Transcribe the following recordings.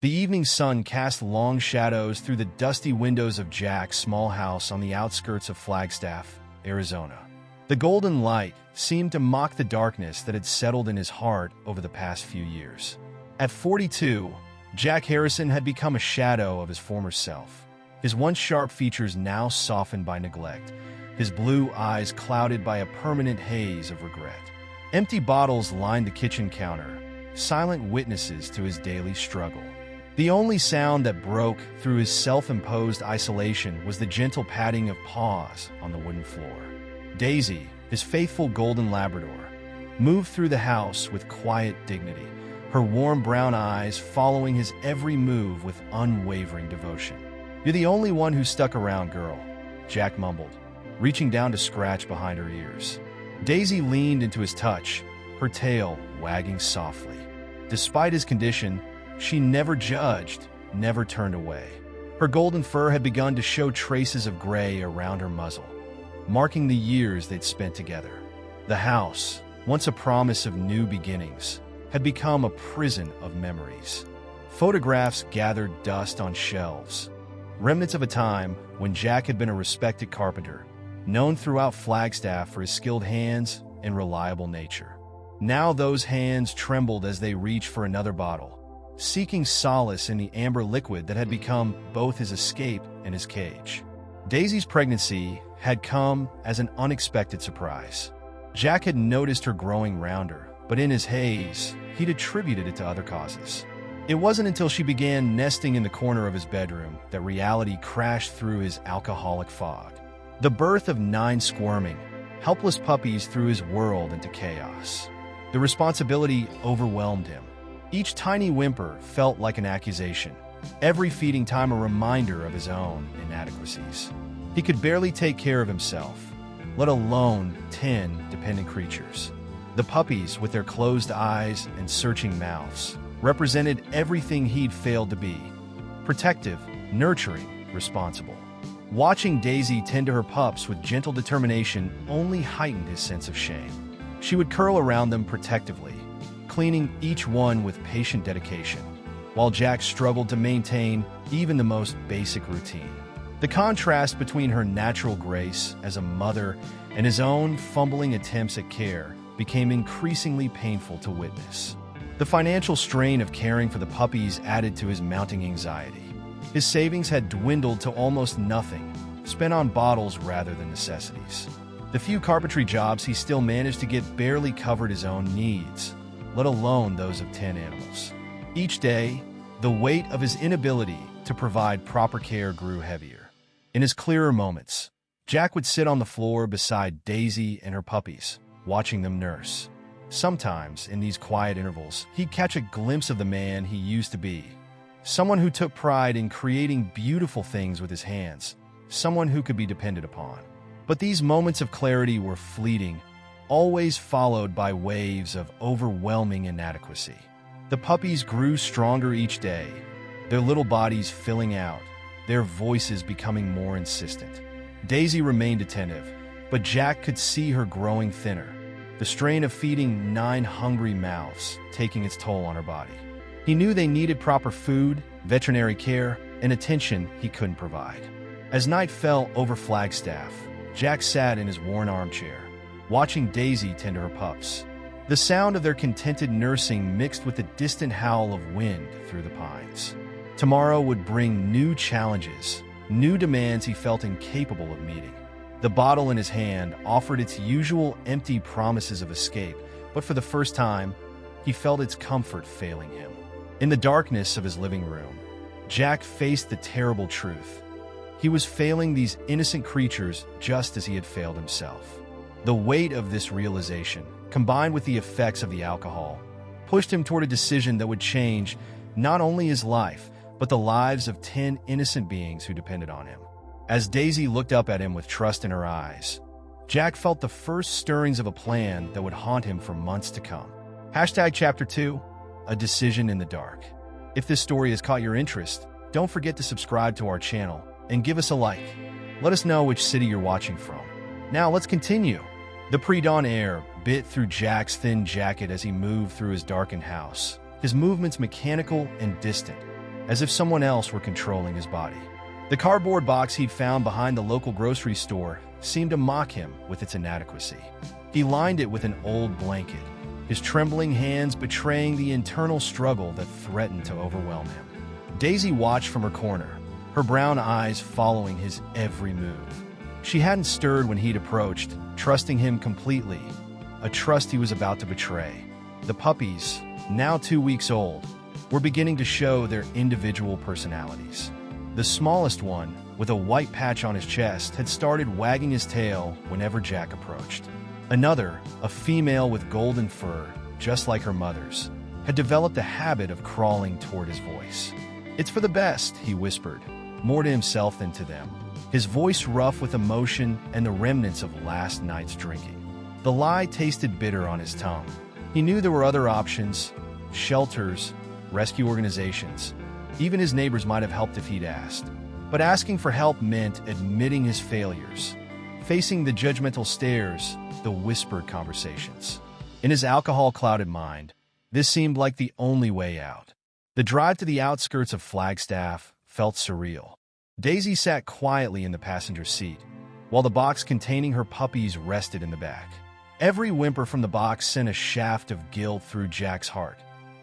The evening sun cast long shadows through the dusty windows of Jack's small house on the outskirts of Flagstaff, Arizona. The golden light seemed to mock the darkness that had settled in his heart over the past few years. At 42, Jack Harrison had become a shadow of his former self, his once sharp features now softened by neglect, his blue eyes clouded by a permanent haze of regret. Empty bottles lined the kitchen counter, silent witnesses to his daily struggle. The only sound that broke through his self-imposed isolation was the gentle patting of paws on the wooden floor. Daisy, his faithful golden Labrador, moved through the house with quiet dignity, her warm brown eyes following his every move with unwavering devotion. "You're the only one who stuck around, girl," Jack mumbled, reaching down to scratch behind her ears. Daisy leaned into his touch, her tail wagging softly. Despite his condition, she never judged, never turned away. Her golden fur had begun to show traces of gray around her muzzle, marking the years they'd spent together. The house, once a promise of new beginnings, had become a prison of memories. Photographs gathered dust on shelves, remnants of a time when Jack had been a respected carpenter, known throughout Flagstaff for his skilled hands and reliable nature. Now those hands trembled as they reached for another bottle, seeking solace in the amber liquid that had become both his escape and his cage. Daisy's pregnancy had come as an unexpected surprise. Jack had noticed her growing rounder, but in his haze, he'd attributed it to other causes. It wasn't until she began nesting in the corner of his bedroom that reality crashed through his alcoholic fog. The birth of 9 squirming, helpless puppies threw his world into chaos. The responsibility overwhelmed him. Each tiny whimper felt like an accusation, every feeding time a reminder of his own inadequacies. He could barely take care of himself, let alone 10 dependent creatures. The puppies, with their closed eyes and searching mouths, represented everything he'd failed to be: protective, nurturing, responsible. Watching Daisy tend to her pups with gentle determination only heightened his sense of shame. She would curl around them protectively, cleaning each one with patient dedication, while Jack struggled to maintain even the most basic routine. The contrast between her natural grace as a mother and his own fumbling attempts at care became increasingly painful to witness. The financial strain of caring for the puppies added to his mounting anxiety. His savings had dwindled to almost nothing, spent on bottles rather than necessities. The few carpentry jobs he still managed to get barely covered his own needs, let alone those of 10 animals. Each day, the weight of his inability to provide proper care grew heavier. In his clearer moments, Jack would sit on the floor beside Daisy and her puppies, watching them nurse. Sometimes, in these quiet intervals, he'd catch a glimpse of the man he used to be. Someone who took pride in creating beautiful things with his hands, someone who could be depended upon. But these moments of clarity were fleeting, always followed by waves of overwhelming inadequacy. The puppies grew stronger each day, their little bodies filling out, their voices becoming more insistent. Daisy remained attentive, but Jack could see her growing thinner, the strain of feeding 9 hungry mouths taking its toll on her body. He knew they needed proper food, veterinary care, and attention he couldn't provide. As night fell over Flagstaff, Jack sat in his worn armchair, watching Daisy tend to her pups. The sound of their contented nursing mixed with the distant howl of wind through the pines. Tomorrow would bring new challenges, new demands he felt incapable of meeting. The bottle in his hand offered its usual empty promises of escape, but for the first time, he felt its comfort failing him. In the darkness of his living room, Jack faced the terrible truth. He was failing these innocent creatures just as he had failed himself. The weight of this realization, combined with the effects of the alcohol, pushed him toward a decision that would change not only his life, but the lives of 10 innocent beings who depended on him. As Daisy looked up at him with trust in her eyes, Jack felt the first stirrings of a plan that would haunt him for months to come. Chapter 2, A Decision in the Dark. If this story has caught your interest, don't forget to subscribe to our channel and give us a like. Let us know which city you're watching from. Now let's continue. The pre-dawn air bit through Jack's thin jacket as he moved through his darkened house, his movements mechanical and distant, as if someone else were controlling his body. The cardboard box he'd found behind the local grocery store seemed to mock him with its inadequacy. He lined it with an old blanket, his trembling hands betraying the internal struggle that threatened to overwhelm him. Daisy watched from her corner, her brown eyes following his every move. She hadn't stirred when he'd approached, trusting him completely, a trust he was about to betray. The puppies, now 2 weeks old, were beginning to show their individual personalities. The smallest one, with a white patch on his chest, had started wagging his tail whenever Jack approached. Another, a female with golden fur, just like her mother's, had developed a habit of crawling toward his voice. "It's for the best," he whispered, more to himself than to them, his voice rough with emotion and the remnants of last night's drinking. The lie tasted bitter on his tongue. He knew there were other options, shelters, rescue organizations. Even his neighbors might have helped if he'd asked. But asking for help meant admitting his failures, facing the judgmental stares, the whispered conversations. In his alcohol-clouded mind, this seemed like the only way out. The drive to the outskirts of Flagstaff felt surreal. Daisy sat quietly in the passenger seat, while the box containing her puppies rested in the back. Every whimper from the box sent a shaft of guilt through Jack's heart.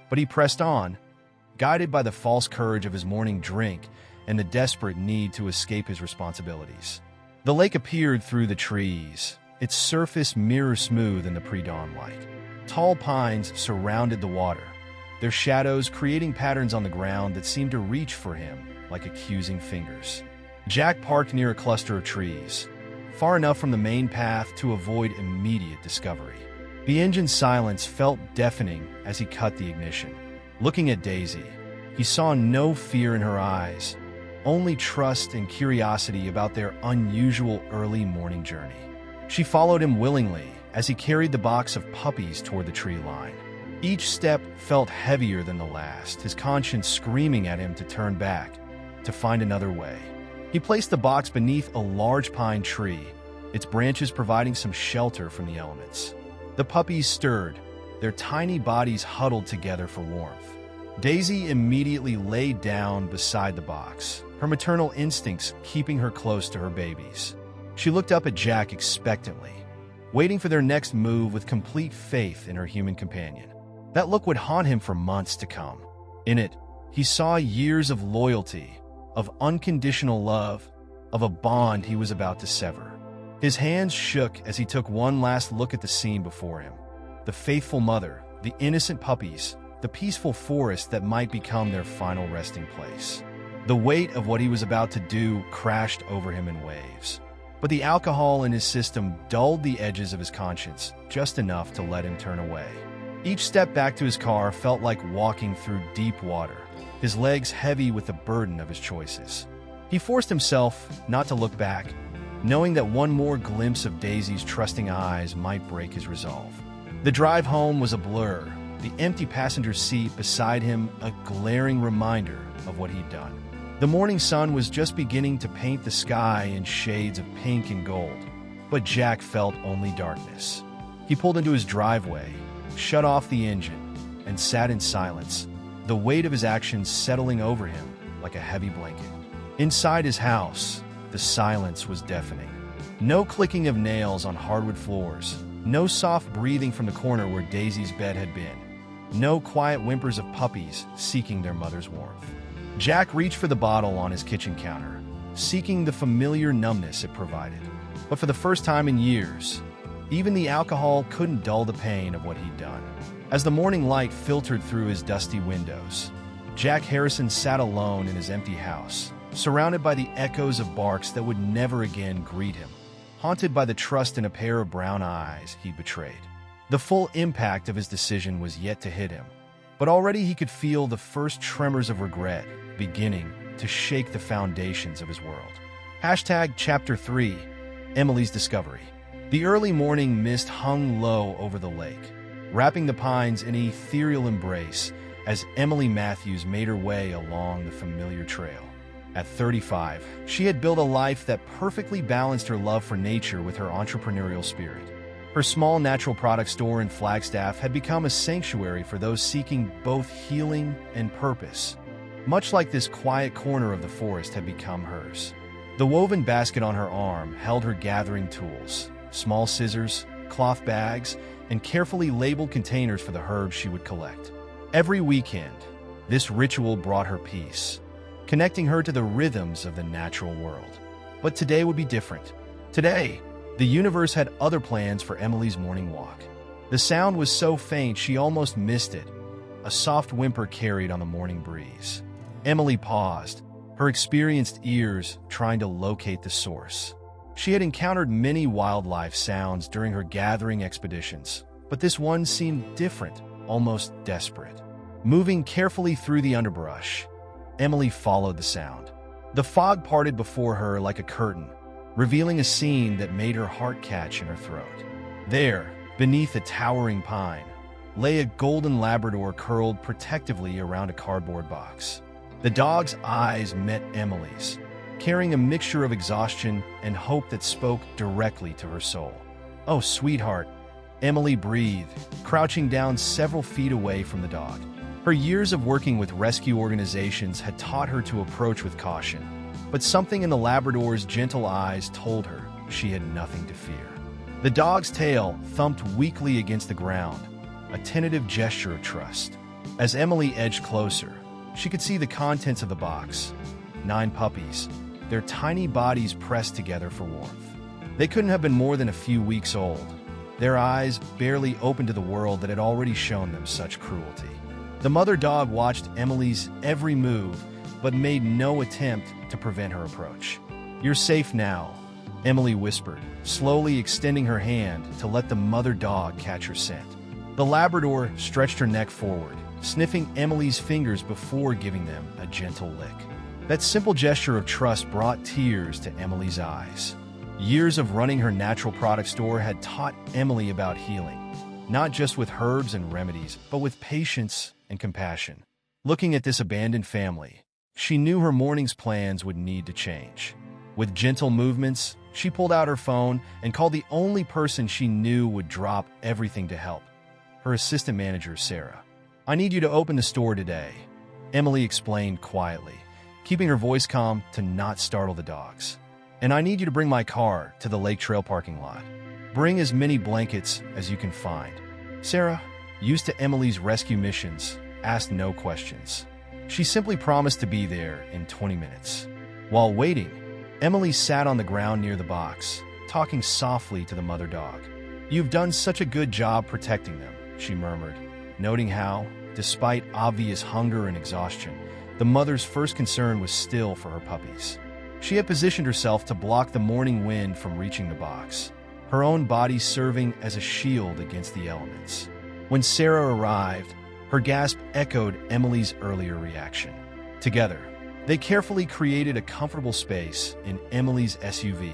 But he pressed on, guided by the false courage of his morning drink and the desperate need to escape his responsibilities. The lake appeared through the trees, its surface mirror-smooth in the pre-dawn light. Tall pines surrounded the water, their shadows creating patterns on the ground that seemed to reach for him like accusing fingers. Jack parked near a cluster of trees, far enough from the main path to avoid immediate discovery. The engine's silence felt deafening as he cut the ignition. Looking at Daisy, he saw no fear in her eyes, only trust and curiosity about their unusual early morning journey. She followed him willingly as he carried the box of puppies toward the tree line. Each step felt heavier than the last, his conscience screaming at him to turn back, to find another way. He placed the box beneath a large pine tree, its branches providing some shelter from the elements. The puppies stirred, their tiny bodies huddled together for warmth. Daisy immediately laid down beside the box, her maternal instincts keeping her close to her babies. She looked up at Jack expectantly, waiting for their next move with complete faith in her human companion. That look would haunt him for months to come. In it, he saw years of loyalty, of unconditional love, of a bond he was about to sever. His hands shook as he took one last look at the scene before him. The faithful mother, the innocent puppies, the peaceful forest that might become their final resting place. The weight of what he was about to do crashed over him in waves. But the alcohol in his system dulled the edges of his conscience just enough to let him turn away. Each step back to his car felt like walking through deep water, his legs heavy with the burden of his choices. He forced himself not to look back, knowing that one more glimpse of Daisy's trusting eyes might break his resolve. The drive home was a blur, the empty passenger seat beside him a glaring reminder of what he'd done. The morning sun was just beginning to paint the sky in shades of pink and gold, but Jack felt only darkness. He pulled into his driveway, shut off the engine, and sat in silence, the weight of his actions settling over him like a heavy blanket. Inside his house, the silence was deafening. No clicking of nails on hardwood floors, no soft breathing from the corner where Daisy's bed had been, no quiet whimpers of puppies seeking their mother's warmth. Jack reached for the bottle on his kitchen counter, seeking the familiar numbness it provided. But for the first time in years, even the alcohol couldn't dull the pain of what he'd done. As the morning light filtered through his dusty windows, Jack Harrison sat alone in his empty house, surrounded by the echoes of barks that would never again greet him, haunted by the trust in a pair of brown eyes he'd betrayed. The full impact of his decision was yet to hit him, but already he could feel the first tremors of regret beginning to shake the foundations of his world. Chapter 3, Emily's Discovery. The early morning mist hung low over the lake, wrapping the pines in an ethereal embrace as Emily Matthews made her way along the familiar trail. At 35, she had built a life that perfectly balanced her love for nature with her entrepreneurial spirit. Her small natural product store in Flagstaff had become a sanctuary for those seeking both healing and purpose. much like this quiet corner of the forest had become hers. The woven basket on her arm held her gathering tools, small scissors, cloth bags, and carefully labeled containers for the herbs she would collect. Every weekend, this ritual brought her peace, connecting her to the rhythms of the natural world. But today would be different. Today, the universe had other plans for Emily's morning walk. The sound was so faint she almost missed it. A soft whimper carried on the morning breeze. Emily paused, her experienced ears trying to locate the source. She had encountered many wildlife sounds during her gathering expeditions, but this one seemed different, almost desperate. Moving carefully through the underbrush, Emily followed the sound. The fog parted before her like a curtain, revealing a scene that made her heart catch in her throat. There, beneath a towering pine, lay a golden Labrador curled protectively around a cardboard box. The dog's eyes met Emily's, carrying a mixture of exhaustion and hope that spoke directly to her soul. "Oh, sweetheart," Emily breathed, crouching down several feet away from the dog. Her years of working with rescue organizations had taught her to approach with caution, but something in the Labrador's gentle eyes told her she had nothing to fear. The dog's tail thumped weakly against the ground, a tentative gesture of trust. As Emily edged closer, she could see the contents of the box. 9 puppies, their tiny bodies pressed together for warmth. They couldn't have been more than a few weeks old, their eyes barely open to the world that had already shown them such cruelty. The mother dog watched Emily's every move, but made no attempt to prevent her approach. "You're safe now," Emily whispered, slowly extending her hand to let the mother dog catch her scent. The Labrador stretched her neck forward, sniffing Emily's fingers before giving them a gentle lick. That simple gesture of trust brought tears to Emily's eyes. Years of running her natural product store had taught Emily about healing, not just with herbs and remedies, but with patience and compassion. Looking at this abandoned family, she knew her morning's plans would need to change. With gentle movements, she pulled out her phone and called the only person she knew would drop everything to help, her assistant manager, Sarah. "I need you to open the store today," Emily explained quietly, keeping her voice calm to not startle the dogs. "And I need you to bring my car to the lake trail parking lot. Bring as many blankets as you can find." Sarah, used to Emily's rescue missions, asked no questions. She simply promised to be there in 20 minutes. While waiting, Emily sat on the ground near the box, talking softly to the mother dog. "You've done such a good job protecting them," she murmured, noting how, despite obvious hunger and exhaustion, the mother's first concern was still for her puppies. She had positioned herself to block the morning wind from reaching the box, her own body serving as a shield against the elements. When Sarah arrived, her gasp echoed Emily's earlier reaction. Together, they carefully created a comfortable space in Emily's SUV,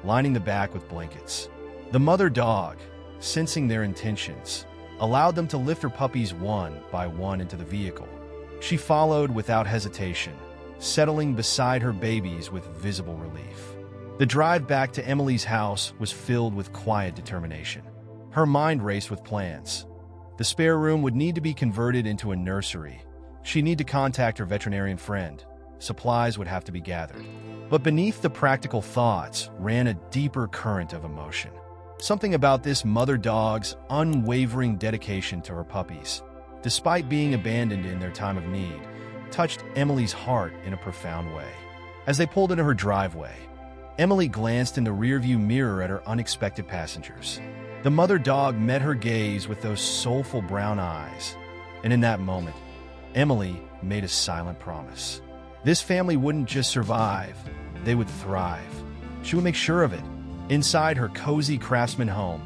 lining the back with blankets. The mother dog, sensing their intentions, allowed them to lift her puppies one by one into the vehicle. She followed without hesitation, settling beside her babies with visible relief. The drive back to Emily's house was filled with quiet determination. Her mind raced with plans. The spare room would need to be converted into a nursery. She'd need to contact her veterinarian friend. Supplies would have to be gathered. But beneath the practical thoughts ran a deeper current of emotion. Something about this mother dog's unwavering dedication to her puppies, despite being abandoned in their time of need, touched Emily's heart in a profound way. As they pulled into her driveway, Emily glanced in the rearview mirror at her unexpected passengers. The mother dog met her gaze with those soulful brown eyes, and in that moment, Emily made a silent promise. This family wouldn't just survive, they would thrive. She would make sure of it. Inside her cozy craftsman home,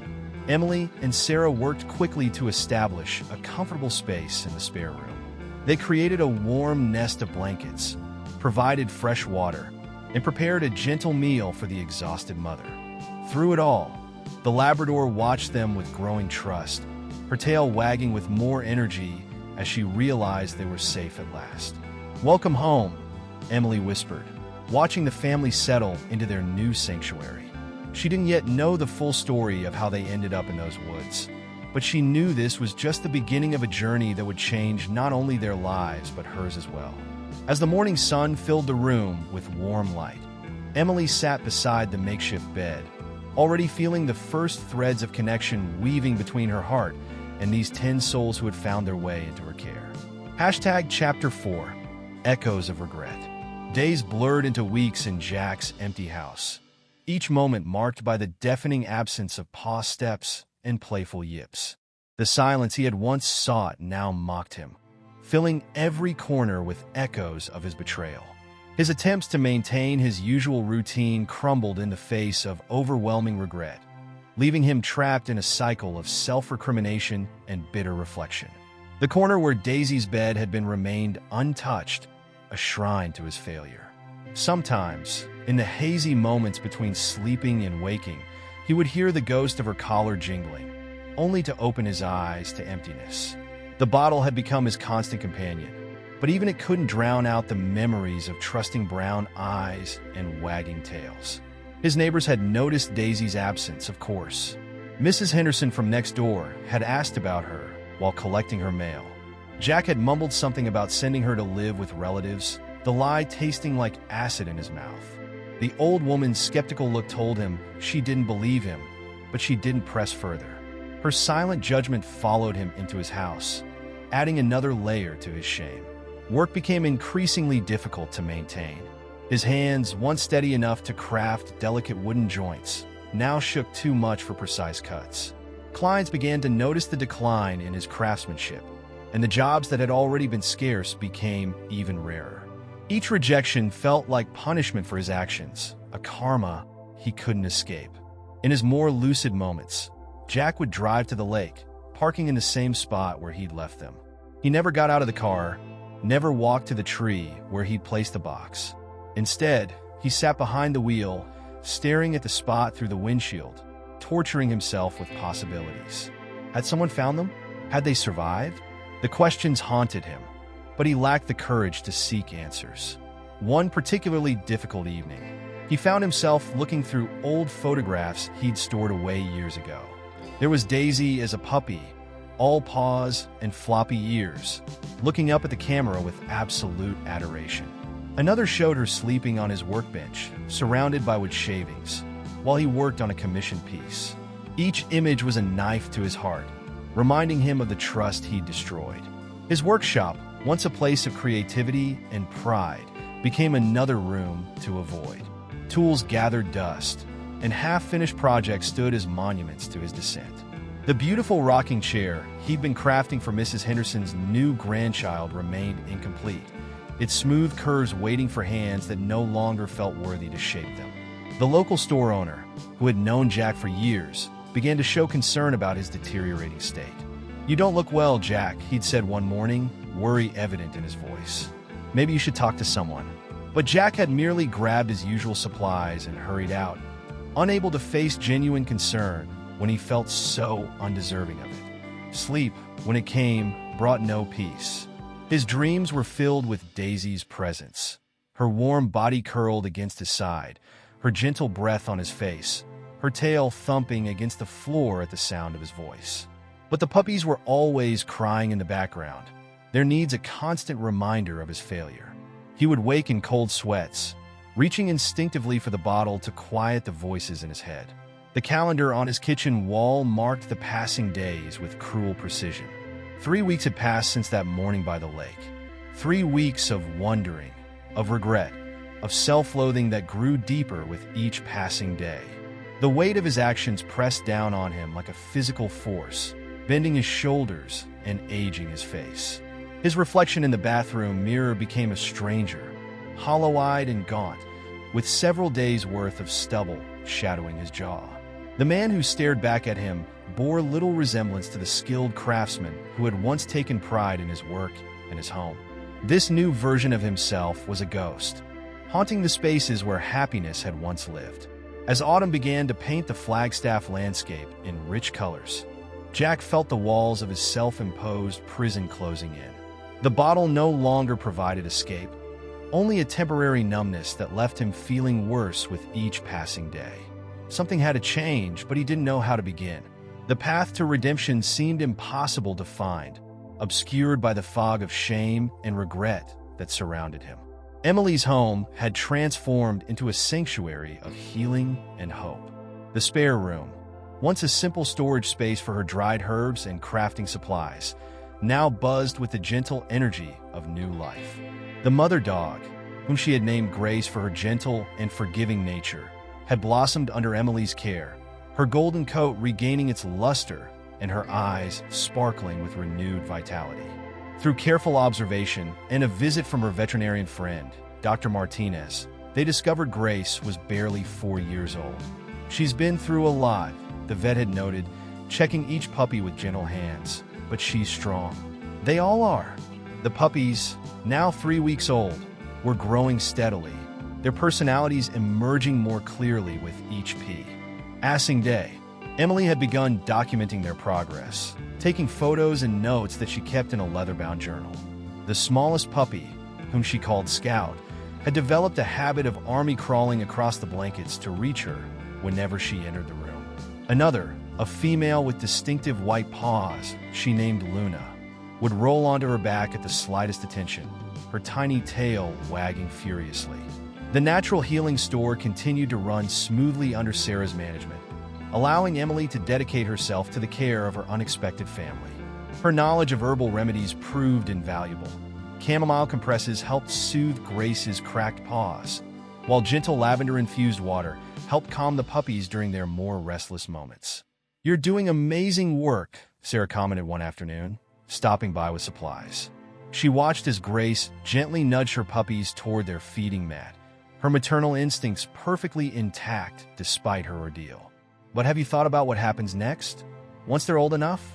Emily and Sarah worked quickly to establish a comfortable space in the spare room. They created a warm nest of blankets, provided fresh water, and prepared a gentle meal for the exhausted mother. Through it all, the Labrador watched them with growing trust, her tail wagging with more energy as she realized they were safe at last. "Welcome home," Emily whispered, watching the family settle into their new sanctuary. She didn't yet know the full story of how they ended up in those woods, but she knew this was just the beginning of a journey that would change not only their lives but hers as well. As the morning sun filled the room with warm light, Emily sat beside the makeshift bed, already feeling the first threads of connection weaving between her heart and these 10 souls who had found their way into her care. Chapter 4. Echoes of Regret. Days blurred into weeks in Jack's empty house, each moment marked by the deafening absence of paused steps and playful yips. The silence he had once sought now mocked him, filling every corner with echoes of his betrayal. His attempts to maintain his usual routine crumbled in the face of overwhelming regret, leaving him trapped in a cycle of self-recrimination and bitter reflection. The corner where Daisy's bed had been remained untouched, a shrine to his failure. Sometimes, in the hazy moments between sleeping and waking, he would hear the ghost of her collar jingling, only to open his eyes to emptiness. The bottle had become his constant companion, but even it couldn't drown out the memories of trusting brown eyes and wagging tails. His neighbors had noticed Daisy's absence, of course. Mrs. Henderson from next door had asked about her while collecting her mail. Jack had mumbled something about sending her to live with relatives, the lie tasting like acid in his mouth. The old woman's skeptical look told him she didn't believe him, but she didn't press further. Her silent judgment followed him into his house, adding another layer to his shame. Work became increasingly difficult to maintain. His hands, once steady enough to craft delicate wooden joints, now shook too much for precise cuts. Clients began to notice the decline in his craftsmanship, and the jobs that had already been scarce became even rarer. Each rejection felt like punishment for his actions, a karma he couldn't escape. In his more lucid moments, Jack would drive to the lake, parking in the same spot where he'd left them. He never got out of the car, never walked to the tree where he'd placed the box. Instead, he sat behind the wheel, staring at the spot through the windshield, torturing himself with possibilities. Had someone found them? Had they survived? The questions haunted him, but he lacked the courage to seek answers. One particularly difficult evening, he found himself looking through old photographs he'd stored away years ago. There was Daisy as a puppy, all paws and floppy ears, looking up at the camera with absolute adoration. Another showed her sleeping on his workbench, surrounded by wood shavings, while he worked on a commissioned piece. Each image was a knife to his heart, reminding him of the trust he'd destroyed. His workshop, once a place of creativity and pride, became another room to avoid. Tools gathered dust, and half-finished projects stood as monuments to his descent. The beautiful rocking chair he'd been crafting for Mrs. Henderson's new grandchild remained incomplete, its smooth curves waiting for hands that no longer felt worthy to shape them. The local store owner, who had known Jack for years, began to show concern about his deteriorating state. "You don't look well, Jack," he'd said one morning, worry evident in his voice. "Maybe you should talk to someone." But Jack had merely grabbed his usual supplies and hurried out, unable to face genuine concern when he felt so undeserving of it. Sleep, when it came, brought no peace. His dreams were filled with Daisy's presence, her warm body curled against his side, her gentle breath on his face, her tail thumping against the floor at the sound of his voice. But the puppies were always crying in the background, their needs a constant reminder of his failure. He would wake in cold sweats, reaching instinctively for the bottle to quiet the voices in his head. The calendar on his kitchen wall marked the passing days with cruel precision. 3 weeks had passed since that morning by the lake. 3 weeks of wondering, of regret, of self-loathing that grew deeper with each passing day. The weight of his actions pressed down on him like a physical force, bending his shoulders and aging his face. His reflection in the bathroom mirror became a stranger, hollow-eyed and gaunt, with several days' worth of stubble shadowing his jaw. The man who stared back at him bore little resemblance to the skilled craftsman who had once taken pride in his work and his home. This new version of himself was a ghost, haunting the spaces where happiness had once lived. As autumn began to paint the Flagstaff landscape in rich colors, Jack felt the walls of his self-imposed prison closing in. The bottle no longer provided escape, only a temporary numbness that left him feeling worse with each passing day. Something had to change, but he didn't know how to begin. The path to redemption seemed impossible to find, obscured by the fog of shame and regret that surrounded him. Emily's home had transformed into a sanctuary of healing and hope. The spare room, once a simple storage space for her dried herbs and crafting supplies, now buzzed with the gentle energy of new life. The mother dog, whom she had named Grace for her gentle and forgiving nature, had blossomed under Emily's care, her golden coat regaining its luster and her eyes sparkling with renewed vitality. Through careful observation and a visit from her veterinarian friend, Dr. Martinez, they discovered Grace was barely 4 years old. "She's been through a lot," the vet had noted, checking each puppy with gentle hands, "but she's strong." They all are. The puppies, now 3 weeks old, were growing steadily, their personalities emerging more clearly with each passing day. Emily had begun documenting their progress, taking photos and notes that she kept in a leather-bound journal. The smallest puppy, whom she called Scout, had developed a habit of army crawling across the blankets to reach her whenever she entered the room. Another, a female with distinctive white paws she named Luna, would roll onto her back at the slightest attention, her tiny tail wagging furiously. The natural healing store continued to run smoothly under Sarah's management, allowing Emily to dedicate herself to the care of her unexpected family. Her knowledge of herbal remedies proved invaluable. Chamomile compresses helped soothe Grace's cracked paws, while gentle lavender-infused water helped calm the puppies during their more restless moments. "You're doing amazing work," Sarah commented one afternoon, stopping by with supplies. She watched as Grace gently nudged her puppies toward their feeding mat, her maternal instincts perfectly intact despite her ordeal. "But have you thought about what happens next, once they're old enough?"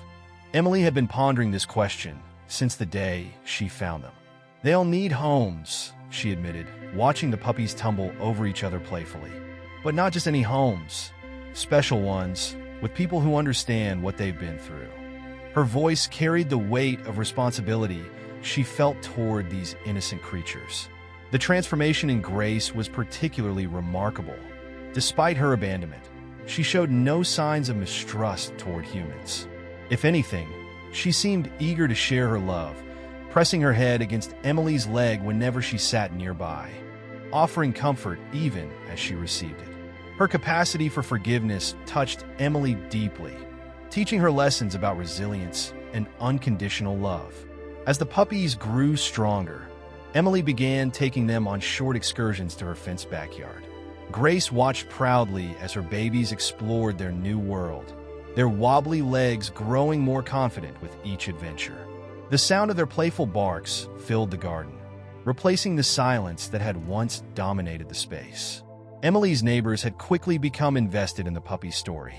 Emily had been pondering this question since the day she found them. "They'll need homes," she admitted, watching the puppies tumble over each other playfully. "But not just any homes. Special ones, with people who understand what they've been through." Her voice carried the weight of responsibility she felt toward these innocent creatures. The transformation in Grace was particularly remarkable. Despite her abandonment, she showed no signs of mistrust toward humans. If anything, she seemed eager to share her love, pressing her head against Emily's leg whenever she sat nearby, offering comfort even as she received it. Her capacity for forgiveness touched Emily deeply, teaching her lessons about resilience and unconditional love. As the puppies grew stronger, Emily began taking them on short excursions to her fenced backyard. Grace watched proudly as her babies explored their new world, their wobbly legs growing more confident with each adventure. The sound of their playful barks filled the garden, replacing the silence that had once dominated the space. Emily's neighbors had quickly become invested in the puppy's story.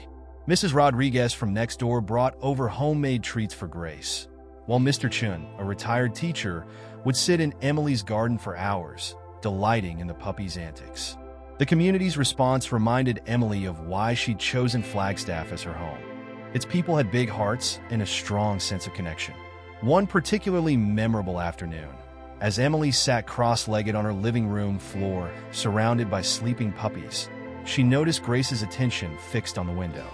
Mrs. Rodriguez from next door brought over homemade treats for Grace, while Mr. Chun, a retired teacher, would sit in Emily's garden for hours, delighting in the puppy's antics. The community's response reminded Emily of why she'd chosen Flagstaff as her home. Its people had big hearts and a strong sense of connection. One particularly memorable afternoon, as Emily sat cross-legged on her living room floor, surrounded by sleeping puppies, she noticed Grace's attention fixed on the window.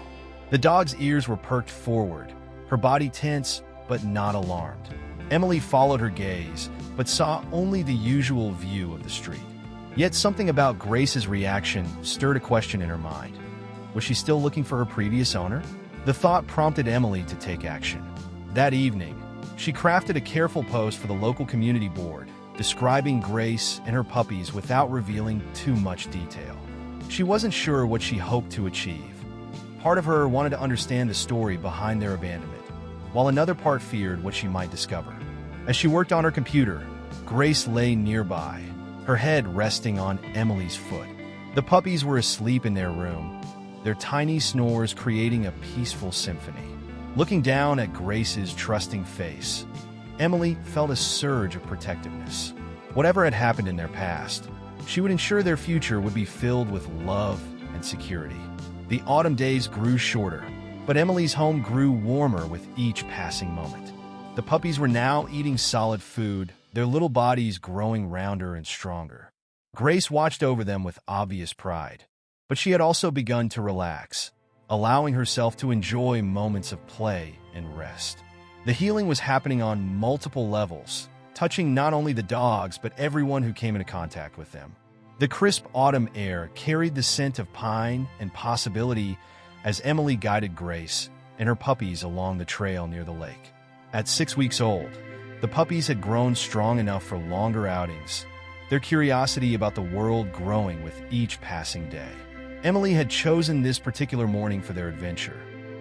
The dog's ears were perked forward, her body tense but not alarmed. Emily followed her gaze, but saw only the usual view of the street. Yet something about Grace's reaction stirred a question in her mind. Was she still looking for her previous owner? The thought prompted Emily to take action. That evening, she crafted a careful post for the local community board, describing Grace and her puppies without revealing too much detail. She wasn't sure what she hoped to achieve. Part of her wanted to understand the story behind their abandonment, while another part feared what she might discover. As she worked on her computer, Grace lay nearby, her head resting on Emily's foot. The puppies were asleep in their room, their tiny snores creating a peaceful symphony. Looking down at Grace's trusting face, Emily felt a surge of protectiveness. Whatever had happened in their past, she would ensure their future would be filled with love and security. The autumn days grew shorter, but Emily's home grew warmer with each passing moment. The puppies were now eating solid food, their little bodies growing rounder and stronger. Grace watched over them with obvious pride, but she had also begun to relax, allowing herself to enjoy moments of play and rest. The healing was happening on multiple levels, touching not only the dogs but everyone who came into contact with them. The crisp autumn air carried the scent of pine and possibility as Emily guided Grace and her puppies along the trail near the lake. At 6 weeks old, the puppies had grown strong enough for longer outings, their curiosity about the world growing with each passing day. Emily had chosen this particular morning for their adventure,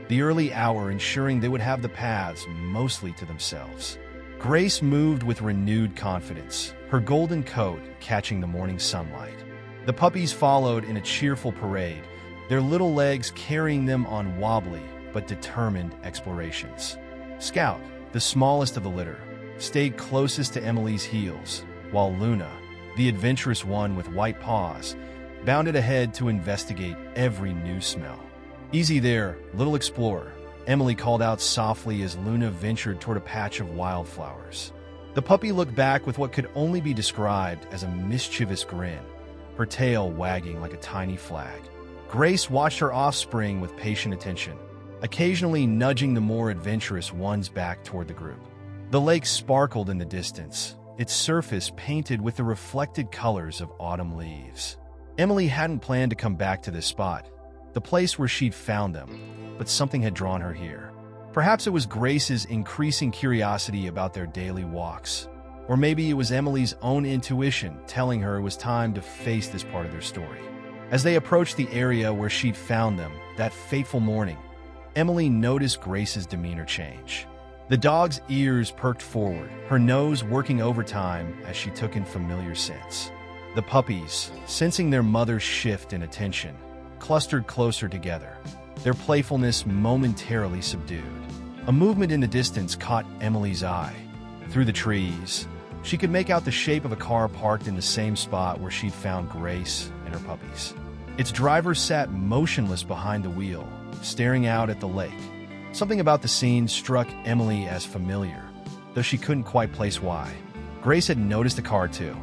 the early hour ensuring they would have the paths mostly to themselves. Grace moved with renewed confidence, her golden coat catching the morning sunlight. The puppies followed in a cheerful parade, their little legs carrying them on wobbly but determined explorations. Scout, the smallest of the litter, stayed closest to Emily's heels, while Luna, the adventurous one with white paws, bounded ahead to investigate every new smell. "Easy there, little explorer," Emily called out softly as Luna ventured toward a patch of wildflowers. The puppy looked back with what could only be described as a mischievous grin, her tail wagging like a tiny flag. Grace watched her offspring with patient attention, occasionally nudging the more adventurous ones back toward the group. The lake sparkled in the distance, its surface painted with the reflected colors of autumn leaves. Emily hadn't planned to come back to this spot, the place where she'd found them, but something had drawn her here. Perhaps it was Grace's increasing curiosity about their daily walks, or maybe it was Emily's own intuition telling her it was time to face this part of their story. As they approached the area where she'd found them that fateful morning, Emily noticed Grace's demeanor change. The dog's ears perked forward, her nose working overtime as she took in familiar scents. The puppies, sensing their mother's shift in attention, clustered closer together, their playfulness momentarily subdued. A movement in the distance caught Emily's eye. Through the trees, she could make out the shape of a car parked in the same spot where she'd found Grace and her puppies. Its driver sat motionless behind the wheel, staring out at the lake. Something about the scene struck Emily as familiar, though she couldn't quite place why. Grace had noticed the car too.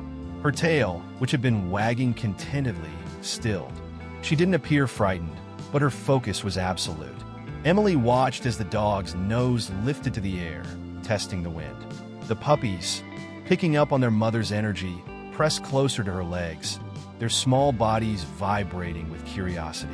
Her tail, which had been wagging contentedly, stilled. She didn't appear frightened, but her focus was absolute. Emily watched as the dog's nose lifted to the air, testing the wind. The puppies, picking up on their mother's energy, pressed closer to her legs, their small bodies vibrating with curiosity.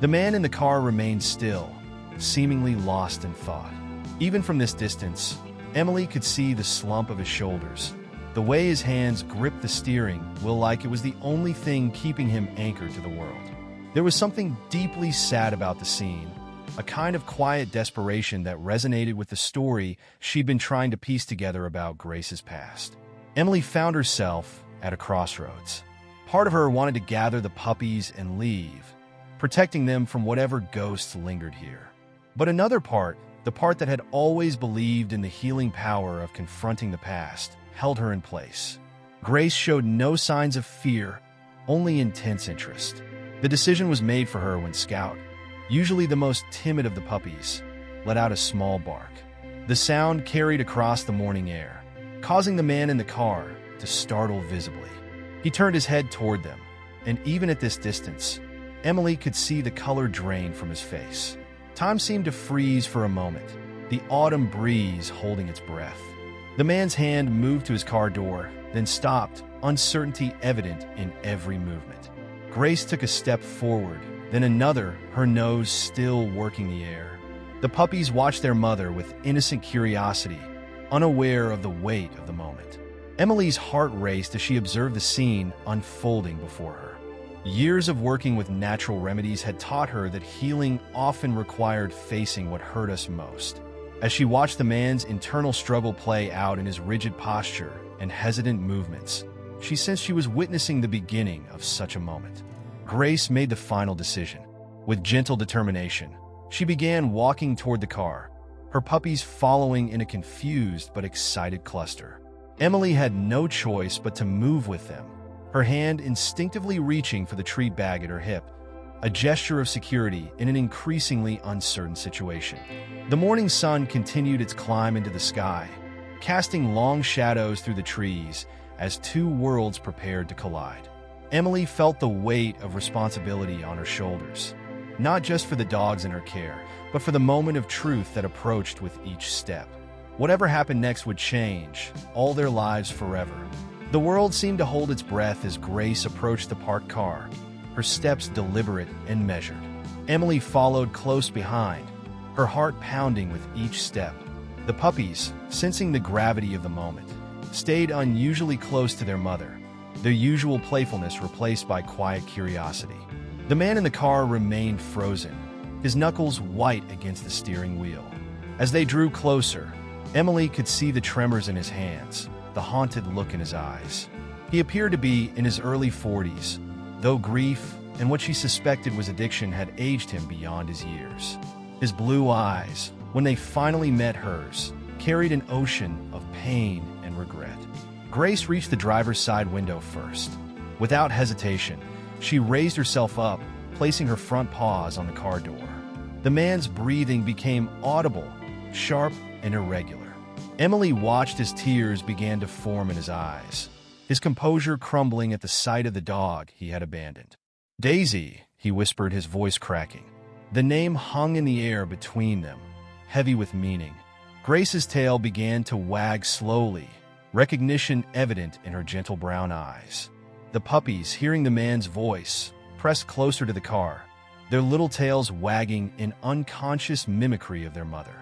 The man in the car remained still, seemingly lost in thought. Even from this distance, Emily could see the slump of his shoulders, the way his hands gripped the steering wheel like it was the only thing keeping him anchored to the world. There was something deeply sad about the scene, a kind of quiet desperation that resonated with the story she'd been trying to piece together about Grace's past. Emily found herself at a crossroads. Part of her wanted to gather the puppies and leave, protecting them from whatever ghosts lingered here. But another part, the part that had always believed in the healing power of confronting the past, held her in place. Grace showed no signs of fear, only intense interest. The decision was made for her when Scout, usually the most timid of the puppies, let out a small bark. The sound carried across the morning air, causing the man in the car to startle visibly. He turned his head toward them, and even at this distance, Emily could see the color drain from his face. Time seemed to freeze for a moment, the autumn breeze holding its breath. The man's hand moved to his car door, then stopped, uncertainty evident in every movement. Grace took a step forward, then another, her nose still working the air. The puppies watched their mother with innocent curiosity, unaware of the weight of the moment. Emily's heart raced as she observed the scene unfolding before her. Years of working with natural remedies had taught her that healing often required facing what hurt us most. As she watched the man's internal struggle play out in his rigid posture and hesitant movements, she sensed she was witnessing the beginning of such a moment. Grace made the final decision. With gentle determination, she began walking toward the car, her puppies following in a confused but excited cluster. Emily had no choice but to move with them, her hand instinctively reaching for the treat bag at her hip, a gesture of security in an increasingly uncertain situation. The morning sun continued its climb into the sky, casting long shadows through the trees as two worlds prepared to collide. Emily felt the weight of responsibility on her shoulders, not just for the dogs in her care, but for the moment of truth that approached with each step. Whatever happened next would change all their lives forever. The world seemed to hold its breath as Grace approached the parked car, her steps deliberate and measured. Emily followed close behind, her heart pounding with each step. The puppies, sensing the gravity of the moment, stayed unusually close to their mother, their usual playfulness replaced by quiet curiosity. The man in the car remained frozen, his knuckles white against the steering wheel. As they drew closer, Emily could see the tremors in his hands, the haunted look in his eyes. He appeared to be in his early 40s, though grief and what she suspected was addiction had aged him beyond his years. His blue eyes, when they finally met hers, carried an ocean of pain and regret. Grace reached the driver's side window first. Without hesitation, she raised herself up, placing her front paws on the car door. The man's breathing became audible, sharp, and irregular. Emily watched as tears began to form in his eyes, his composure crumbling at the sight of the dog he had abandoned. "Daisy," he whispered, his voice cracking. The name hung in the air between them, heavy with meaning. Grace's tail began to wag slowly, recognition evident in her gentle brown eyes. The puppies, hearing the man's voice, pressed closer to the car, their little tails wagging in unconscious mimicry of their mother.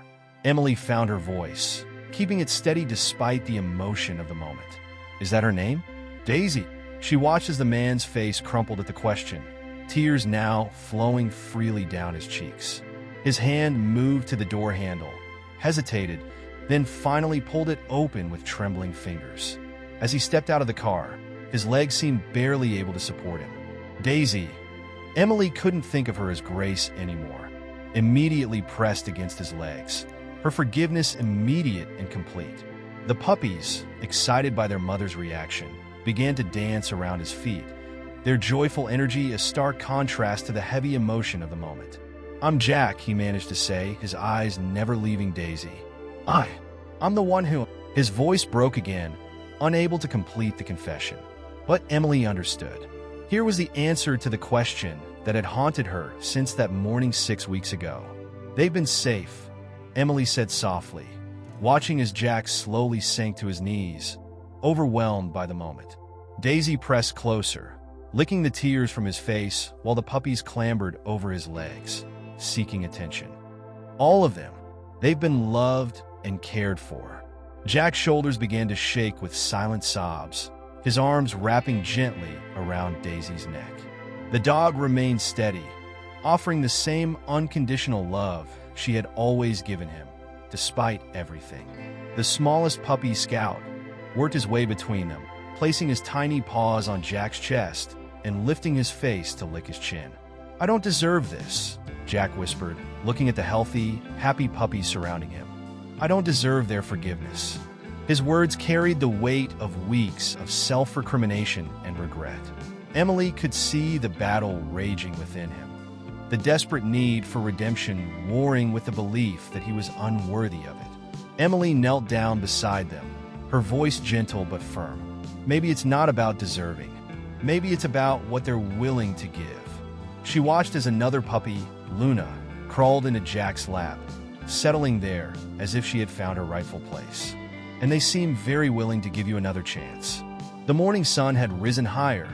Emily found her voice, keeping it steady despite the emotion of the moment. "Is that her name?" "Daisy." She watched as the man's face crumpled at the question, tears now flowing freely down his cheeks. His hand moved to the door handle, hesitated, then finally pulled it open with trembling fingers. As he stepped out of the car, his legs seemed barely able to support him. "Daisy." Emily couldn't think of her as Grace anymore, immediately pressed against his legs, her forgiveness immediate and complete. The puppies, excited by their mother's reaction, began to dance around his feet, their joyful energy a stark contrast to the heavy emotion of the moment. "I'm Jack," he managed to say, his eyes never leaving Daisy. I'm the one who—" His voice broke again, unable to complete the confession. But Emily understood. Here was the answer to the question that had haunted her since that morning 6 weeks ago. "They've been safe," Emily said softly, watching as Jack slowly sank to his knees, overwhelmed by the moment. Daisy pressed closer, licking the tears from his face while the puppies clambered over his legs, seeking attention. All of them, they've been loved and cared for. Jack's shoulders began to shake with silent sobs, his arms wrapping gently around Daisy's neck. The dog remained steady, offering the same unconditional love she had always given him, despite everything. The smallest puppy, Scout, worked his way between them, placing his tiny paws on Jack's chest and lifting his face to lick his chin. "I don't deserve this," Jack whispered, looking at the healthy, happy puppies surrounding him. "I don't deserve their forgiveness." His words carried the weight of weeks of self-recrimination and regret. Emily could see the battle raging within him, the desperate need for redemption warring with the belief that he was unworthy of it. Emily knelt down beside them, her voice gentle but firm. "Maybe it's not about deserving. Maybe it's about what they're willing to give." She watched as another puppy, Luna, crawled into Jack's lap, settling there as if she had found her rightful place. "And they seem very willing to give you another chance." The morning sun had risen higher,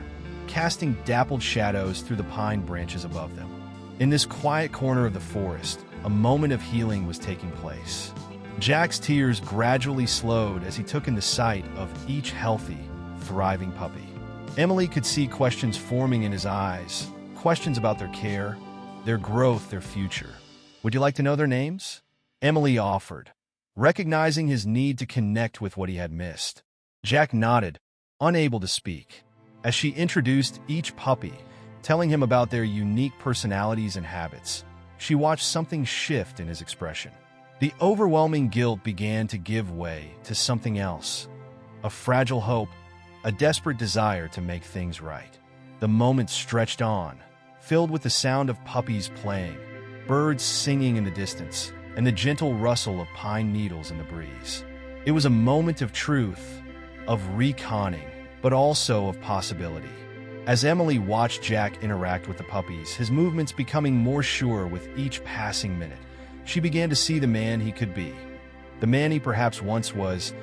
casting dappled shadows through the pine branches above them. In this quiet corner of the forest, a moment of healing was taking place. Jack's tears gradually slowed as he took in the sight of each healthy, thriving puppy. Emily could see questions forming in his eyes, questions about their care, their growth, their future. "Would you like to know their names?" Emily offered, recognizing his need to connect with what he had missed. Jack nodded, unable to speak, as she introduced each puppy, telling him about their unique personalities and habits. She watched something shift in his expression. The overwhelming guilt began to give way to something else, a fragile hope, a desperate desire to make things right. The moment stretched on, filled with the sound of puppies playing, birds singing in the distance, and the gentle rustle of pine needles in the breeze. It was a moment of truth, of reconning, but also of possibility. As Emily watched Jack interact with the puppies, his movements becoming more sure with each passing minute, she began to see the man he could be. the man he perhaps once was,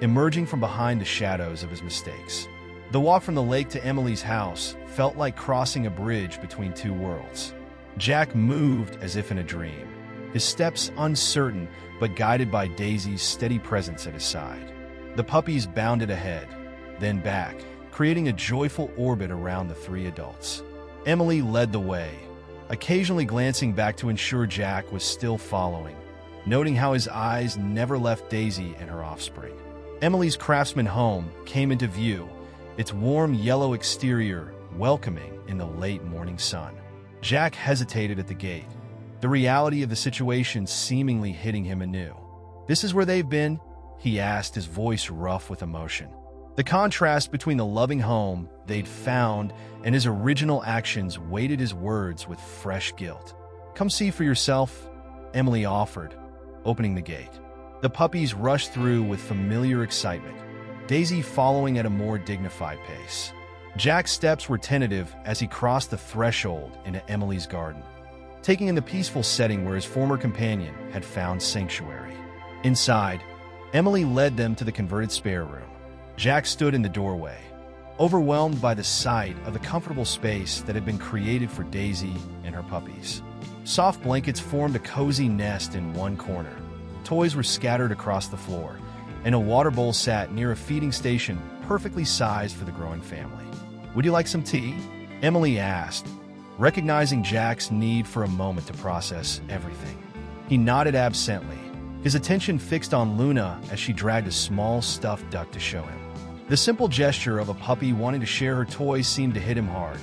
emerging from behind the shadows of his mistakes. The walk from the lake to Emily's house felt like crossing a bridge between two worlds. Jack moved as if in a dream, his steps uncertain but guided by Daisy's steady presence at his side. The puppies bounded ahead, then back, creating a joyful orbit around the three adults. Emily led the way, occasionally glancing back to ensure Jack was still following, noting how his eyes never left Daisy and her offspring. Emily's Craftsman home came into view, its warm yellow exterior welcoming in the late morning sun. Jack hesitated at the gate, the reality of the situation seemingly hitting him anew. "This is where they've been?" he asked, his voice rough with emotion. The contrast between the loving home they'd found and his original actions weighted his words with fresh guilt. "Come see for yourself," Emily offered, opening the gate. The puppies rushed through with familiar excitement, Daisy following at a more dignified pace. Jack's steps were tentative as he crossed the threshold into Emily's garden, taking in the peaceful setting where his former companion had found sanctuary. Inside, Emily led them to the converted spare room. Jack stood in the doorway, overwhelmed by the sight of the comfortable space that had been created for Daisy and her puppies. Soft blankets formed a cozy nest in one corner. Toys were scattered across the floor, and a water bowl sat near a feeding station perfectly sized for the growing family. "Would you like some tea?" Emily asked, recognizing Jack's need for a moment to process everything. He nodded absently, his attention fixed on Luna as she dragged a small stuffed duck to show him. The simple gesture of a puppy wanting to share her toys seemed to hit him hard,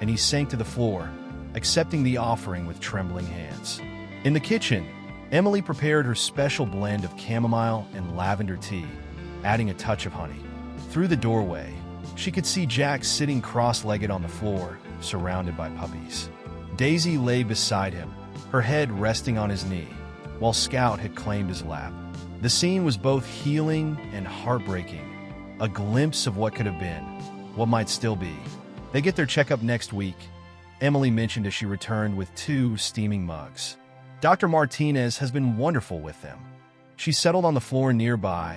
and he sank to the floor, accepting the offering with trembling hands. In the kitchen, Emily prepared her special blend of chamomile and lavender tea, adding a touch of honey. Through the doorway, she could see Jack sitting cross-legged on the floor, surrounded by puppies. Daisy lay beside him, her head resting on his knee, while Scout had claimed his lap. The scene was both healing and heartbreaking, a glimpse of what could have been, what might still be. "They get their checkup next week," Emily mentioned as she returned with 2 steaming mugs. "Dr. Martinez has been wonderful with them." She settled on the floor nearby,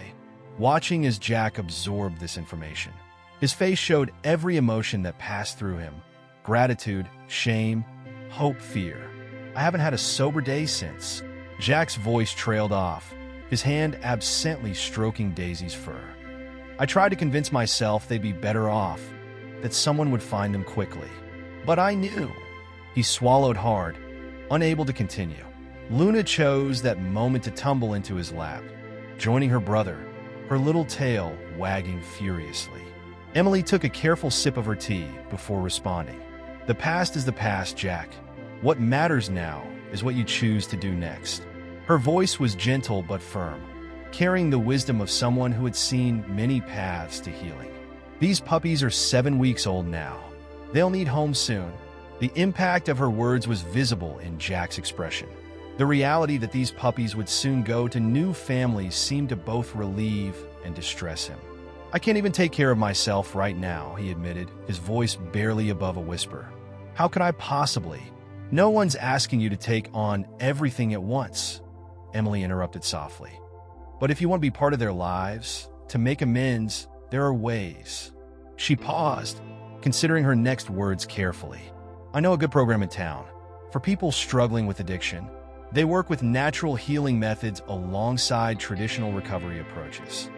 watching as Jack absorbed this information. His face showed every emotion that passed through him: gratitude, shame, hope, fear. "I haven't had a sober day since." Jack's voice trailed off, his hand absently stroking Daisy's fur. "I tried to convince myself they'd be better off, that someone would find them quickly. But I knew." He swallowed hard, unable to continue. Luna chose that moment to tumble into his lap, joining her brother, her little tail wagging furiously. Emily took a careful sip of her tea before responding. "The past is the past, Jack. What matters now is what you choose to do next." Her voice was gentle but firm, carrying the wisdom of someone who had seen many paths to healing. "These puppies are 7 weeks old now. They'll need home soon." The impact of her words was visible in Jack's expression. The reality that these puppies would soon go to new families seemed to both relieve and distress him. "I can't even take care of myself right now," he admitted, his voice barely above a whisper. "How could I possibly?" "No one's asking you to take on everything at once," Emily interrupted softly. "But if you want to be part of their lives, to make amends, there are ways." She paused, considering her next words carefully. "I know a good program in town for people struggling with addiction. They work with natural healing methods alongside traditional recovery approaches."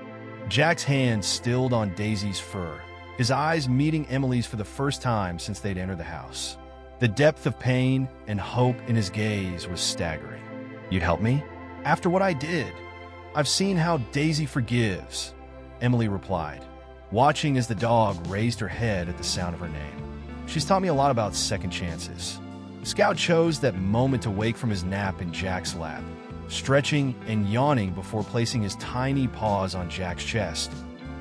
Jack's hand stilled on Daisy's fur, his eyes meeting Emily's for the first time since they'd entered the house. The depth of pain and hope in his gaze was staggering. "You'd help me? After what I did?" "I've seen how Daisy forgives," Emily replied, watching as the dog raised her head at the sound of her name. "She's taught me a lot about second chances." Scout chose that moment to wake from his nap in Jack's lap, stretching and yawning before placing his tiny paws on Jack's chest,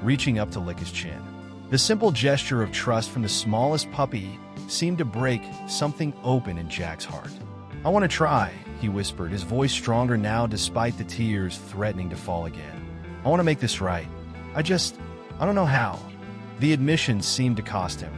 reaching up to lick his chin. The simple gesture of trust from the smallest puppy seemed to break something open in Jack's heart. "I want to try," he whispered, his voice stronger now despite the tears threatening to fall again. "I want to make this right. I don't know how." The admission seemed to cost him,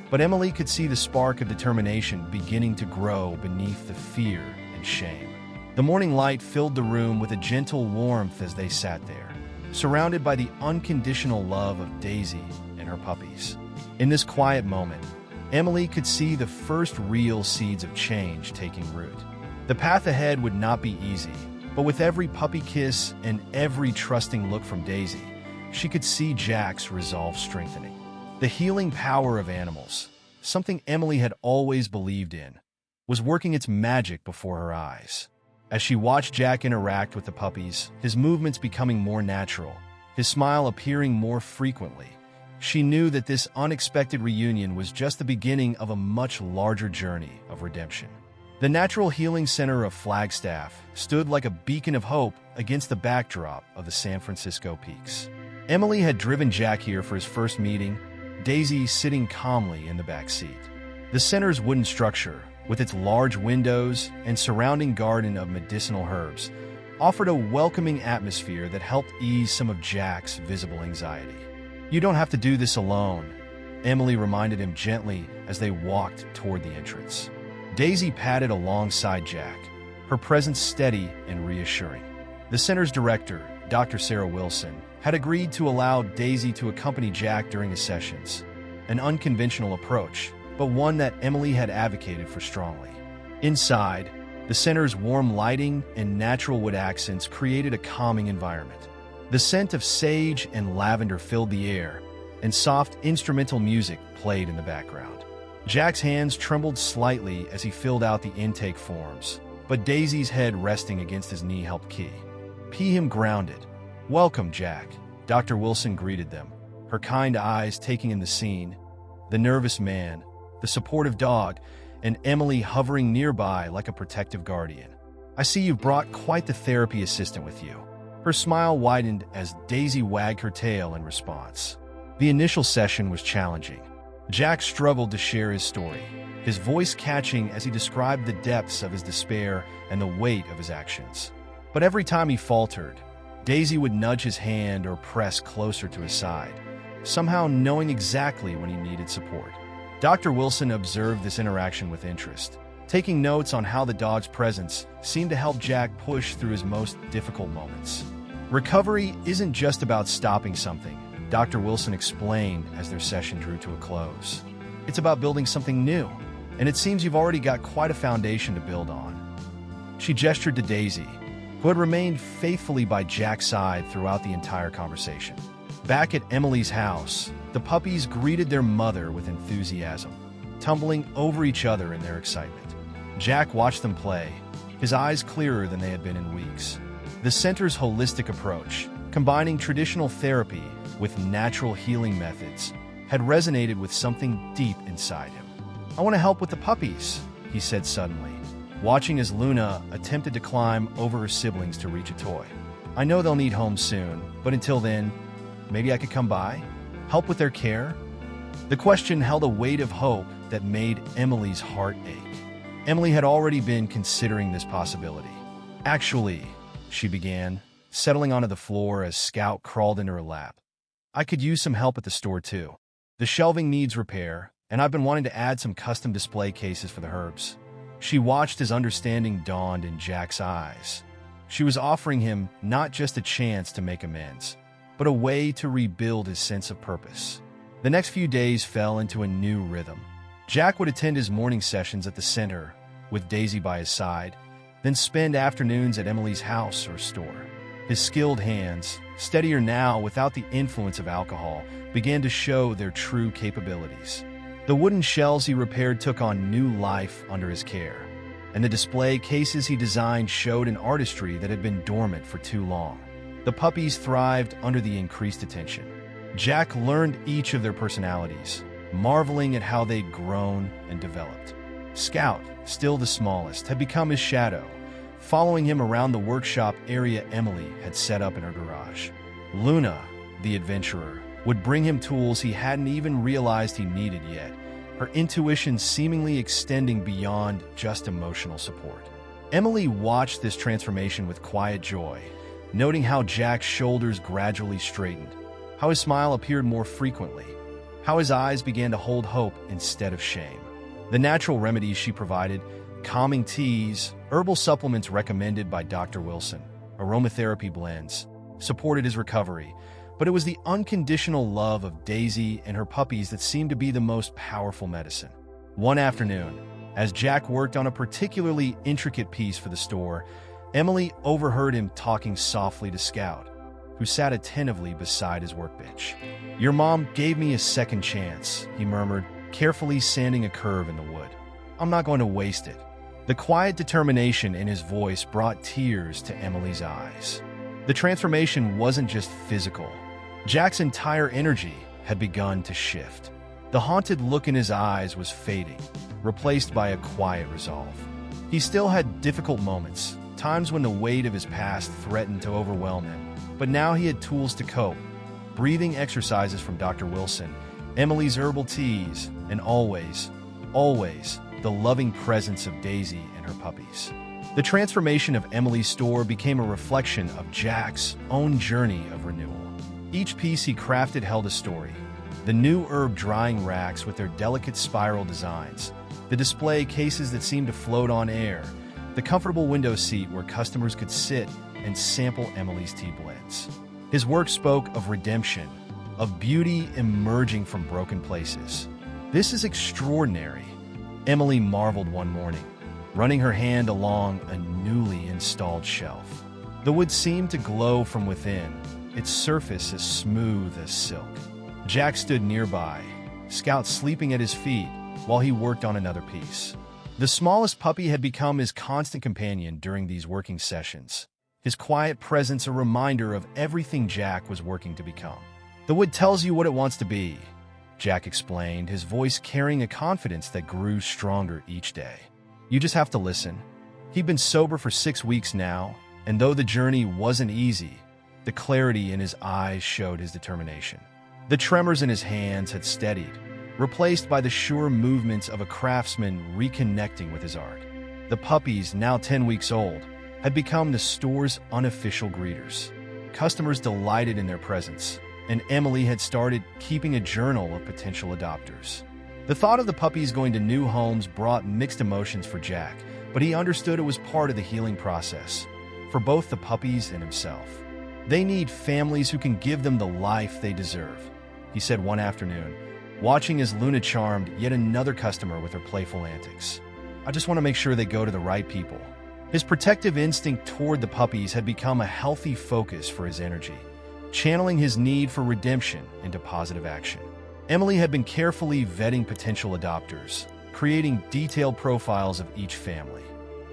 but Emily could see the spark of determination beginning to grow beneath the fear and shame. The morning light filled the room with a gentle warmth as they sat there, surrounded by the unconditional love of Daisy and her puppies. In this quiet moment, Emily could see the first real seeds of change taking root. The path ahead would not be easy, but with every puppy kiss and every trusting look from Daisy, she could see Jack's resolve strengthening. The healing power of animals, something Emily had always believed in, was working its magic before her eyes. As she watched Jack interact with the puppies, his movements becoming more natural, his smile appearing more frequently, she knew that this unexpected reunion was just the beginning of a much larger journey of redemption. The Natural Healing Center of Flagstaff stood like a beacon of hope against the backdrop of the San Francisco peaks. Emily had driven Jack here for his first meeting, Daisy sitting calmly in the back seat. The center's wooden structure, with its large windows and surrounding garden of medicinal herbs, offered a welcoming atmosphere that helped ease some of Jack's visible anxiety. "You don't have to do this alone," Emily reminded him gently as they walked toward the entrance. Daisy padded alongside Jack, her presence steady and reassuring. The center's director, Dr. Sarah Wilson, had agreed to allow Daisy to accompany Jack during his sessions, an unconventional approach, but one that Emily had advocated for strongly. Inside, the center's warm lighting and natural wood accents created a calming environment. The scent of sage and lavender filled the air, and soft instrumental music played in the background. Jack's hands trembled slightly as he filled out the intake forms, but Daisy's head resting against his knee helped keep him grounded. "Welcome, Jack," Dr. Wilson greeted them, her kind eyes taking in the scene, the nervous man, the supportive dog, and Emily hovering nearby like a protective guardian. "I see you've brought quite the therapy assistant with you." Her smile widened as Daisy wagged her tail in response. The initial session was challenging. Jack struggled to share his story, his voice catching as he described the depths of his despair and the weight of his actions. But every time he faltered, Daisy would nudge his hand or press closer to his side, somehow knowing exactly when he needed support. Dr. Wilson observed this interaction with interest, taking notes on how the dog's presence seemed to help Jack push through his most difficult moments. "Recovery isn't just about stopping something," Dr. Wilson explained as their session drew to a close. "It's about building something new, and it seems you've already got quite a foundation to build on." She gestured to Daisy, who had remained faithfully by Jack's side throughout the entire conversation. Back at Emily's house, the puppies greeted their mother with enthusiasm, tumbling over each other in their excitement. Jack watched them play, his eyes clearer than they had been in weeks. The center's holistic approach, combining traditional therapy with natural healing methods, had resonated with something deep inside him. "I want to help with the puppies," he said suddenly, watching as Luna attempted to climb over her siblings to reach a toy. "I know they'll need home soon, but until then, maybe I could come by, help with their care?" The question held a weight of hope that made Emily's heart ache. Emily had already been considering this possibility. "Actually," she began, settling onto the floor as Scout crawled into her lap, "I could use some help at the store too. The shelving needs repair, and I've been wanting to add some custom display cases for the herbs." She watched as understanding dawned in Jack's eyes. She was offering him not just a chance to make amends, but a way to rebuild his sense of purpose. The next few days fell into a new rhythm. Jack would attend his morning sessions at the center, with Daisy by his side, then spend afternoons at Emily's house or store. His skilled hands, steadier now without the influence of alcohol, began to show their true capabilities. The wooden shelves he repaired took on new life under his care, and the display cases he designed showed an artistry that had been dormant for too long. The puppies thrived under the increased attention. Jack learned each of their personalities, marveling at how they'd grown and developed. Scout, still the smallest, had become his shadow, following him around the workshop area Emily had set up in her garage. Luna, the adventurer, would bring him tools he hadn't even realized he needed yet, her intuition seemingly extending beyond just emotional support. Emily watched this transformation with quiet joy, noting how Jack's shoulders gradually straightened, how his smile appeared more frequently, how his eyes began to hold hope instead of shame. The natural remedies she provided, calming teas, herbal supplements recommended by Dr. Wilson, aromatherapy blends, supported his recovery, but it was the unconditional love of Daisy and her puppies that seemed to be the most powerful medicine. One afternoon, as Jack worked on a particularly intricate piece for the store, Emily overheard him talking softly to Scout, who sat attentively beside his workbench. "Your mom gave me a second chance," he murmured, carefully sanding a curve in the wood. "I'm not going to waste it." The quiet determination in his voice brought tears to Emily's eyes. The transformation wasn't just physical. Jack's entire energy had begun to shift. The haunted look in his eyes was fading, replaced by a quiet resolve. He still had difficult moments, times when the weight of his past threatened to overwhelm him, but now he had tools to cope. Breathing exercises from Dr. Wilson, Emily's herbal teas, and always, the loving presence of Daisy and her puppies. The transformation of Emily's store became a reflection of Jack's own journey of renewal. Each piece he crafted held a story. The new herb drying racks with their delicate spiral designs, the display cases that seemed to float on air, the comfortable window seat where customers could sit and sample Emily's tea blends. His work spoke of redemption, of beauty emerging from broken places. "This is extraordinary," Emily marveled one morning, running her hand along a newly installed shelf. The wood seemed to glow from within, its surface as smooth as silk. Jack stood nearby, Scout sleeping at his feet, while he worked on another piece. The smallest puppy had become his constant companion during these working sessions, his quiet presence a reminder of everything Jack was working to become. "The wood tells you what it wants to be," Jack explained, his voice carrying a confidence that grew stronger each day. "You just have to listen." He'd been sober for 6 weeks now, and though the journey wasn't easy, the clarity in his eyes showed his determination. The tremors in his hands had steadied, replaced by the sure movements of a craftsman reconnecting with his art. The puppies, now 10 weeks old, had become the store's unofficial greeters. Customers delighted in their presence, and Emily had started keeping a journal of potential adopters. The thought of the puppies going to new homes brought mixed emotions for Jack, but he understood it was part of the healing process, for both the puppies and himself. "They need families who can give them the life they deserve," he said one afternoon, watching as Luna charmed yet another customer with her playful antics. "I just want to make sure they go to the right people." His protective instinct toward the puppies had become a healthy focus for his energy, channeling his need for redemption into positive action. Emily had been carefully vetting potential adopters, creating detailed profiles of each family.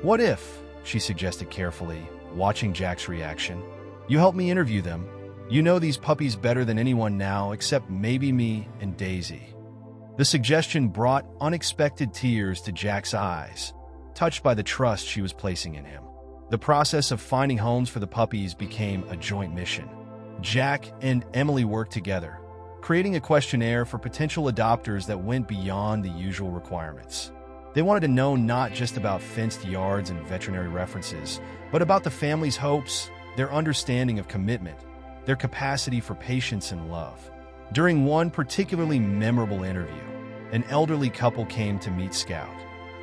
"What if," she suggested carefully, watching Jack's reaction, "you help me interview them? You know these puppies better than anyone now, except maybe me and Daisy." The suggestion brought unexpected tears to Jack's eyes, touched by the trust she was placing in him. The process of finding homes for the puppies became a joint mission. Jack and Emily worked together, creating a questionnaire for potential adopters that went beyond the usual requirements. They wanted to know not just about fenced yards and veterinary references, but about the family's hopes, their understanding of commitment, their capacity for patience and love. During one particularly memorable interview, an elderly couple came to meet Scout.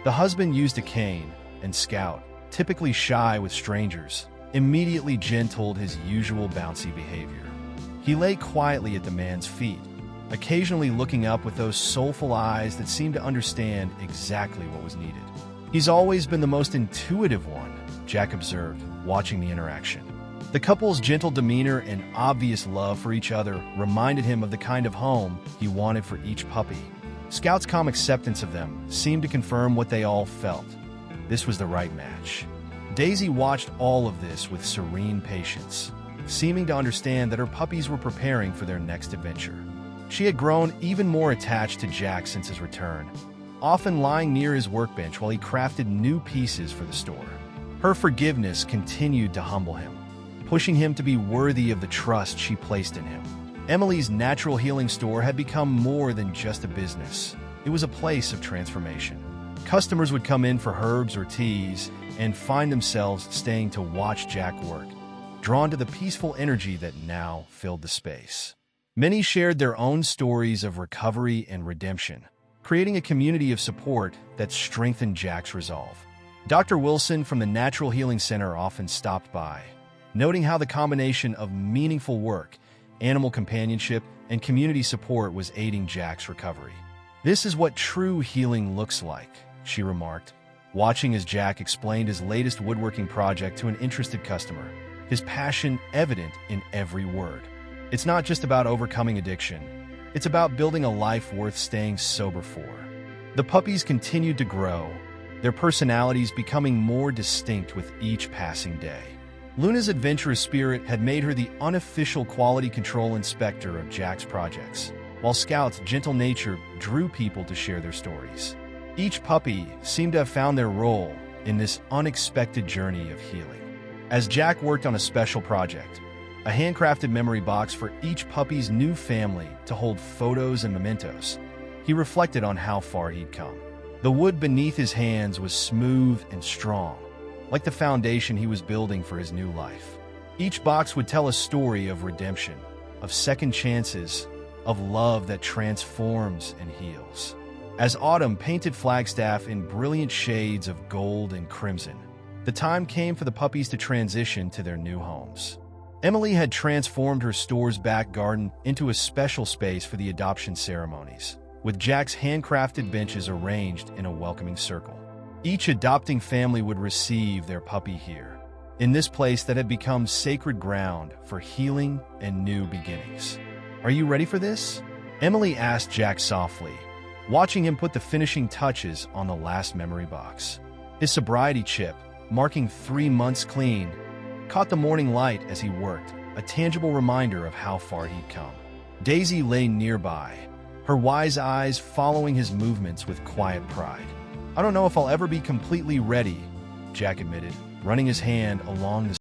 The husband used a cane, and Scout, typically shy with strangers, immediately gentled his usual bouncy behavior. He lay quietly at the man's feet, occasionally looking up with those soulful eyes that seemed to understand exactly what was needed. "He's always been the most intuitive one," Jack observed, watching the interaction. The couple's gentle demeanor and obvious love for each other reminded him of the kind of home he wanted for each puppy. Scout's calm acceptance of them seemed to confirm what they all felt. This was the right match. Daisy watched all of this with serene patience, seeming to understand that her puppies were preparing for their next adventure. She had grown even more attached to Jack since his return, often lying near his workbench while he crafted new pieces for the store. Her forgiveness continued to humble him, pushing him to be worthy of the trust she placed in him. Emily's natural healing store had become more than just a business. It was a place of transformation. Customers would come in for herbs or teas and find themselves staying to watch Jack work, drawn to the peaceful energy that now filled the space. Many shared their own stories of recovery and redemption, creating a community of support that strengthened Jack's resolve. Dr. Wilson from the Natural Healing Center often stopped by, noting how the combination of meaningful work, animal companionship, and community support was aiding Jack's recovery. "This is what true healing looks like," she remarked, watching as Jack explained his latest woodworking project to an interested customer, his passion evident in every word. "It's not just about overcoming addiction. It's about building a life worth staying sober for." The puppies continued to grow, their personalities becoming more distinct with each passing day. Luna's adventurous spirit had made her the unofficial quality control inspector of Jack's projects, while Scout's gentle nature drew people to share their stories. Each puppy seemed to have found their role in this unexpected journey of healing. As Jack worked on a special project, a handcrafted memory box for each puppy's new family to hold photos and mementos, he reflected on how far he'd come. The wood beneath his hands was smooth and strong, like the foundation he was building for his new life. Each box would tell a story of redemption, of second chances, of love that transforms and heals. As autumn painted Flagstaff in brilliant shades of gold and crimson, the time came for the puppies to transition to their new homes. Emily had transformed her store's back garden into a special space for the adoption ceremonies, with Jack's handcrafted benches arranged in a welcoming circle. Each adopting family would receive their puppy here, in this place that had become sacred ground for healing and new beginnings. "Are you ready for this?" Emily asked Jack softly, watching him put the finishing touches on the last memory box. His sobriety chip, marking 3 months clean, caught the morning light as he worked, a tangible reminder of how far he'd come. Daisy lay nearby, her wise eyes following his movements with quiet pride. "I don't know if I'll ever be completely ready," Jack admitted, running his hand along the